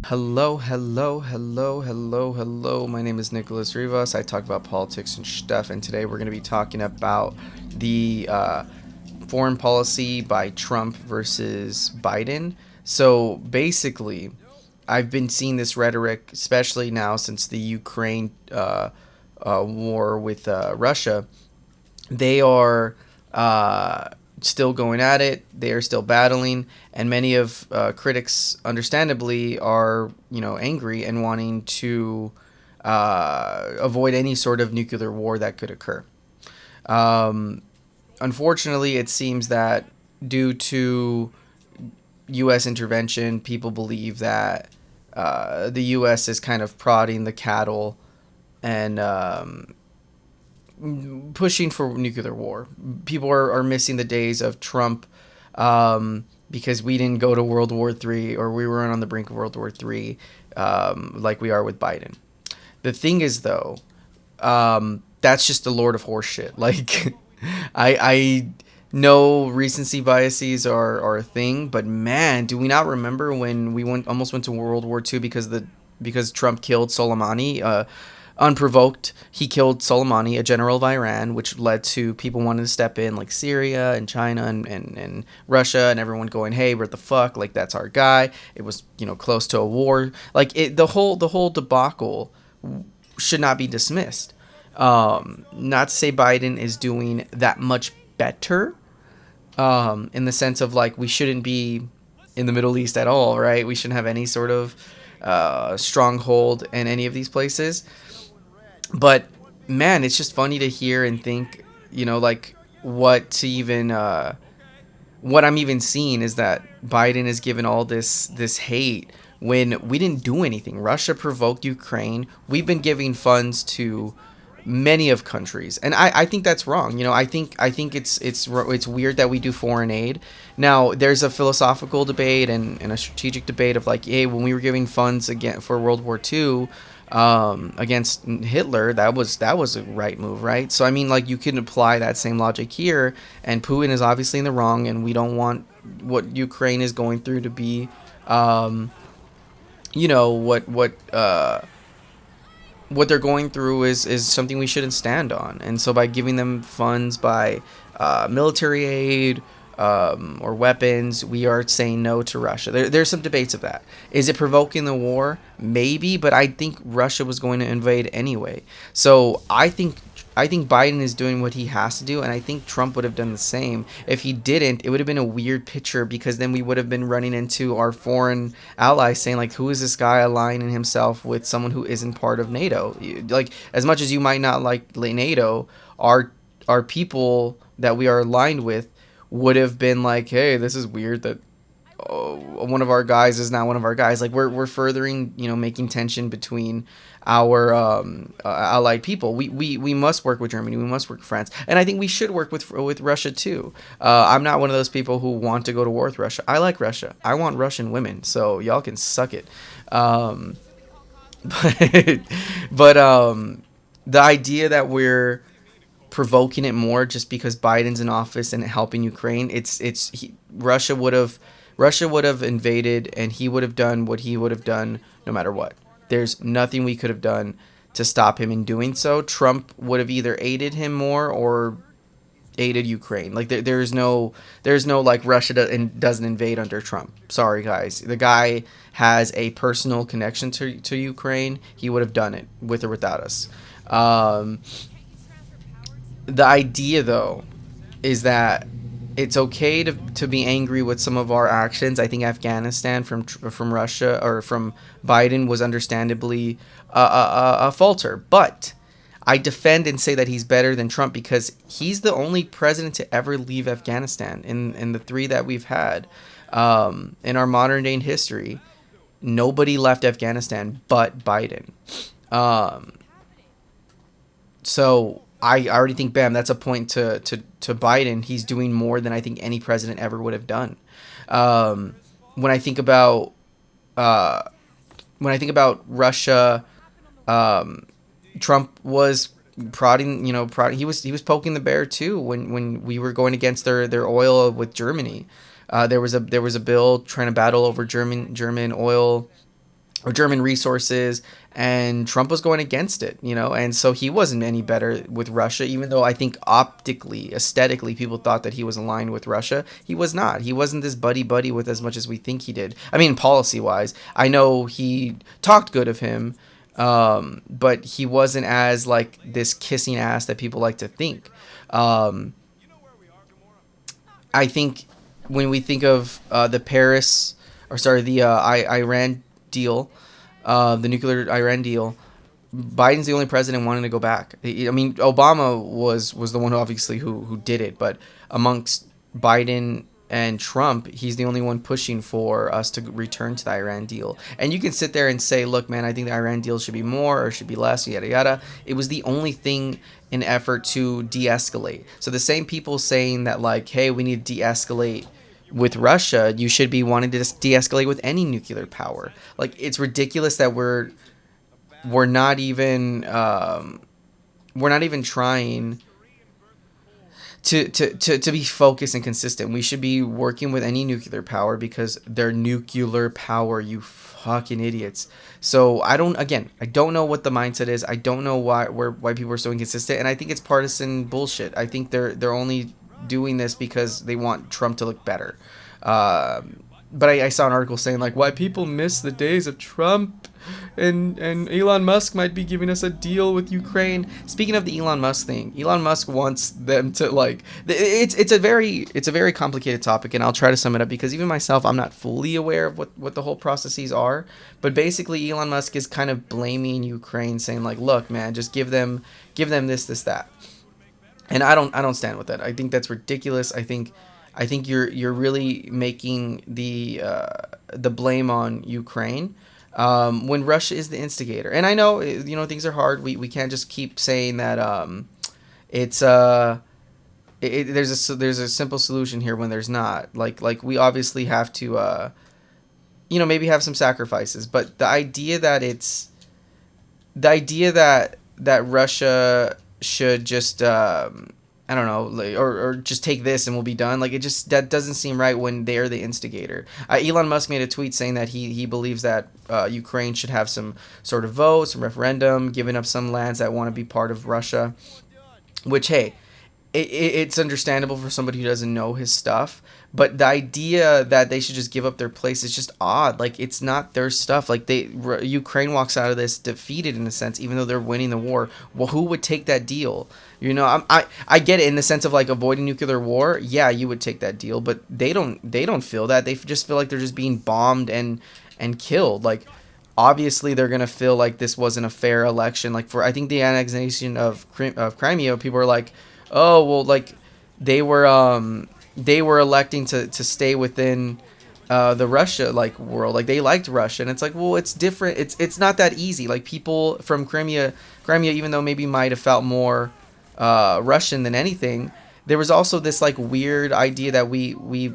Hello, hello, hello, hello, hello. My name is NicholassRivas. I talk about politics and stuff, and today we're going to be talking about the foreign policy by Trump versus Biden. So basically, I've been seeing this rhetoric, especially now since the Ukraine war with Russia. They are still going at it. They are still battling, and many of critics, understandably, are angry and wanting to avoid any sort of nuclear war that could occur. Um, Unfortunately, it seems that due to U.S. intervention, people believe that the U.S. is kind of prodding the cattle and pushing for nuclear war. People are missing the days of Trump because we didn't go to World War III or we weren't on the brink of World War III like we are with Biden. The thing is, though, that's just the Lord of horseshit. Like, I know recency biases are a thing, but man, do we not remember when we almost went to World War II because Trump killed Soleimani, unprovoked. He killed Soleimani, a general of Iran, which led to people wanting to step in, like Syria and China and Russia, and everyone going, "Hey, what the fuck? Like that's our guy." It was close to a war. Like the whole debacle should not be dismissed. Not to say Biden is doing that much better, in the sense of like we shouldn't be in the Middle East at all, right? We shouldn't have any sort of stronghold in any of these places. But man, it's just funny to hear and think, like what to even what I'm even seeing is that Biden is given all this hate when we didn't do anything. Russia provoked Ukraine. We've been giving funds to many of countries, and I think that's wrong. I think it's weird that we do foreign aid. Now there's a philosophical debate and a strategic debate of like, hey, when we were giving funds again for World War II against Hitler, that was a right move, right? So I mean, like you can apply that same logic here, and Putin is obviously in the wrong, and we don't want what Ukraine is going through to be, um, what they're going through is something we shouldn't stand on. And so by giving them funds by military aid or weapons, we are saying no to Russia. There's some debates of that. Is it provoking the war? Maybe, but I think Russia was going to invade anyway. So I think Biden is doing what he has to do, and I think Trump would have done the same. If he didn't, it would have been a weird picture because then we would have been running into our foreign allies saying like, "Who is this guy aligning himself with someone who isn't part of NATO?" Like, as much as you might not like NATO, our people that we are aligned with would have been like, "Hey, this is weird that one of our guys is not one of our guys." Like we're furthering, making tension between our allied people. We must work with Germany. We must work with France, and I think we should work with Russia too. I'm not one of those people who want to go to war with Russia. I like Russia. I want Russian women, so y'all can suck it. Um, but the idea that we're provoking it more just because Biden's in office and helping Ukraine. Russia would have invaded and he would have done what he would have done no matter what. There's nothing we could have done to stop him in doing so. Trump would have either aided him more or aided Ukraine. Like there's no like Russia doesn't invade under Trump. Sorry guys, the guy has a personal connection to Ukraine. He would have done it with or without us. Um, the idea though is that it's okay to be angry with some of our actions. I think Afghanistan from Russia or from Biden was understandably a falter, but I defend and say that he's better than Trump because he's the only president to ever leave Afghanistan in the three that we've had in our modern day history. Nobody left Afghanistan but Biden. Um, so I already think, bam, that's a point to Biden. He's doing more than I think any president ever would have done. Um, when I think about uh, when I think about Russia, um, Trump was he was poking the bear too when we were going against their oil with Germany. There was a bill trying to battle over German oil or German resources, and Trump was going against it, and so he wasn't any better with Russia, even though I think optically, aesthetically, people thought that he was aligned with Russia. He was not. He wasn't this buddy with as much as we think he did. I mean, policy wise, I know he talked good of him, but he wasn't as like this kissing ass that people like to think. Um, I think when we think of the Paris, or sorry, the Iran deal, the nuclear Iran deal, Biden's the only president wanting to go back. I mean, Obama was the one who obviously who did it, but amongst Biden and Trump, he's the only one pushing for us to return to the Iran deal. And you can sit there and say, look, man, I think the Iran deal should be more or should be less, yada yada. It was the only thing in effort to de-escalate. So the same people saying that, like, hey, we need to de-escalate with Russia, you should be wanting to de-escalate with any nuclear power. Like, it's ridiculous that we're not even trying to be focused and consistent. We should be working with any nuclear power because they're nuclear power, you fucking idiots. So I don't know what the mindset is. I don't know why people are so inconsistent, and I think it's partisan bullshit. I think they're only doing this because they want Trump to look better. But I saw an article saying like why people miss the days of Trump, and Elon Musk might be giving us a deal with Ukraine. Speaking of the Elon Musk thing, Elon Musk wants them to like it's a very complicated topic, and I'll try to sum it up because even myself I'm not fully aware of what the whole processes are. But basically Elon Musk is kind of blaming Ukraine, saying like, look, man, just give them this that. And I don't stand with that. I think that's ridiculous. I think you're really making the blame on Ukraine, when Russia is the instigator. And I know things are hard. We can't just keep saying that it's there's a simple solution here when there's not. Like we obviously have to maybe have some sacrifices, but the idea that Russia should just I don't know, like, or just take this and we'll be done. Like, that doesn't seem right when they're the instigator. Elon Musk made a tweet saying that he believes that Ukraine should have some sort of vote, some referendum, giving up some lands that want to be part of Russia. Which, hey, it's understandable for somebody who doesn't know his stuff, but the idea that they should just give up their place is just odd. Like, it's not their stuff. Like, Ukraine walks out of this defeated in a sense, even though they're winning the war. Well, who would take that deal? I get it in the sense of like avoiding nuclear war. Yeah, you would take that deal, but they don't feel that. They just feel like they're just being bombed and killed. Like, obviously they're gonna feel like this wasn't a fair election. Like, for I think the annexation of Crimea, people are like, oh well, like they were electing to stay within the Russia like world. Like, they liked Russia, and it's like, well, it's different. It's not that easy. Like, people from Crimea, even though maybe might have felt more Russian than anything, there was also this like weird idea that we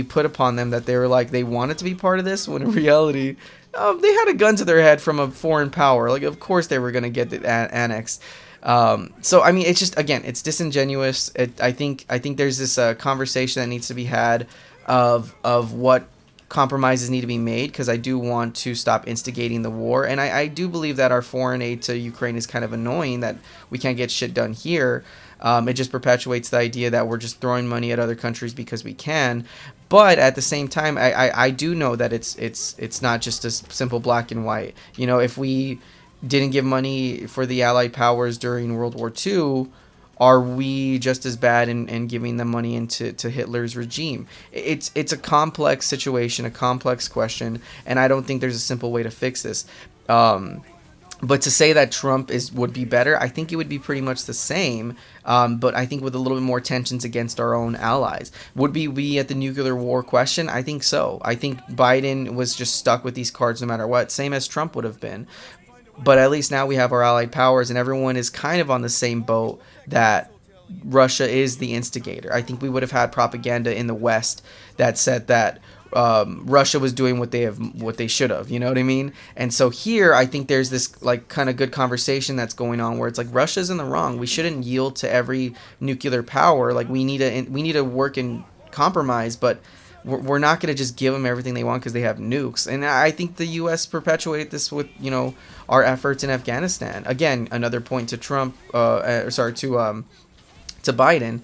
put upon them that they were like they wanted to be part of this, when in reality they had a gun to their head from a foreign power. Like, of course they were going to get it annexed. So I mean, it's just, again, it's disingenuous. I think there's this conversation that needs to be had of what compromises need to be made, because I do want to stop instigating the war, and I do believe that our foreign aid to Ukraine is kind of annoying, that we can't get shit done here. It just perpetuates the idea that we're just throwing money at other countries because we can. But at the same time, I do know that it's not just as simple black and white. If we didn't give money for the Allied powers during World War II, are we just as bad in giving them money into Hitler's regime? It's a complex situation, a complex question, and I don't think there's a simple way to fix this. But to say that Trump would be better, I think it would be pretty much the same, but I think with a little bit more tensions against our own allies. Would we at the nuclear war question? I think so. I think Biden was just stuck with these cards no matter what, same as Trump would have been. But at least now we have our allied powers, and everyone is kind of on the same boat that Russia is the instigator. I think we would have had propaganda in the West that said that Russia was doing what they should have. You know what I mean? And so here, I think there's this like kind of good conversation that's going on where it's like Russia's in the wrong. We shouldn't yield to every nuclear power. Like, we need to work in compromise, but we're not going to just give them everything they want because they have nukes. And I think the U.S. perpetuated this with, you know, our efforts in Afghanistan. Again, another point to Trump, to Biden,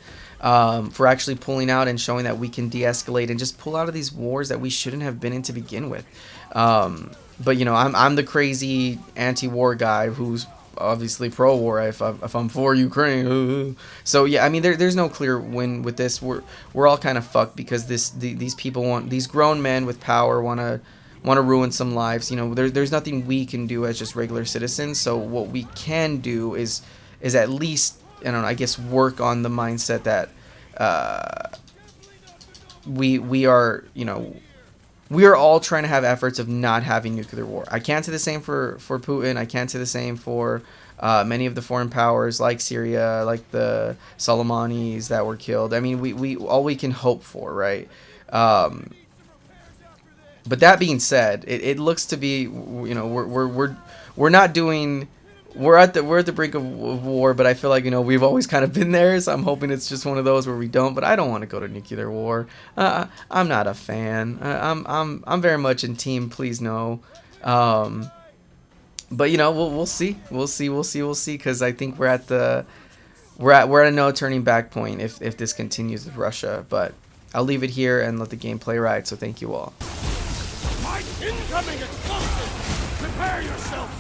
for actually pulling out and showing that we can de-escalate and just pull out of these wars that we shouldn't have been in to begin with. But you know, I'm the crazy anti-war guy who's obviously pro-war if I'm for Ukraine. So yeah, I mean there's no clear win with this. We're all kind of fucked because these people these grown men with power want to ruin some lives. You know, there's nothing we can do as just regular citizens. So what we can do is at least, I don't know, I guess work on the mindset that we are, you know, we are all trying to have efforts of not having nuclear war. I can't say the same for Putin. I can't say the same for many of the foreign powers like Syria, like the Soleimanis that were killed. I mean, we all we can hope for, right? But that being said, it looks to be, you know, we're not doing. We're at the brink of war, but I feel like, you know, we've always kind of been there. So I'm hoping it's just one of those where we don't. But I don't want to go to nuclear war. I'm not a fan. I'm very much in team. Please no. But you know, we'll see. We'll see. Because I think we're at a no turning back point if this continues with Russia. But I'll leave it here and let the game play right. So thank you all. My incoming explosion! Prepare yourself!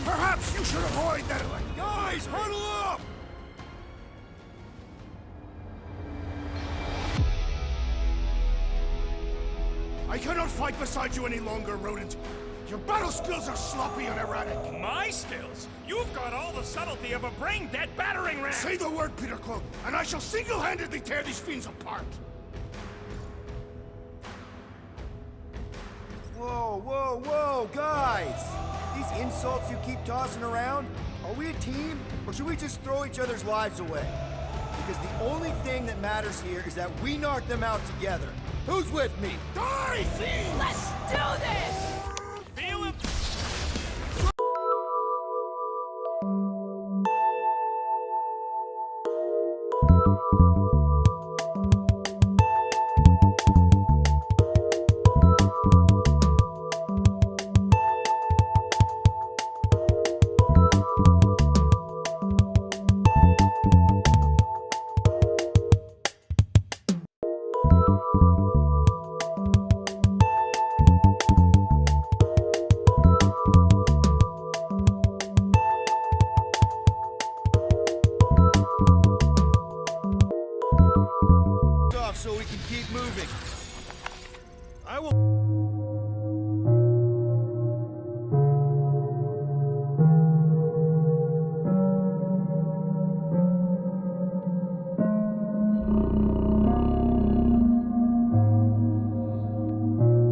Perhaps you should avoid that. Guys, huddle up! I cannot fight beside you any longer, rodent. Your battle skills are sloppy and erratic. My skills? You've got all the subtlety of a brain-dead battering ram! Say the word, Peter Cloak, and I shall single-handedly tear these fiends apart. Whoa, guys! These insults you keep tossing around, are we a team, or should we just throw each other's lives away? Because the only thing that matters here is that we knock them out together. Who's with me? Die, fiends! Let's do this! Feel it? Off so we can keep moving. I will...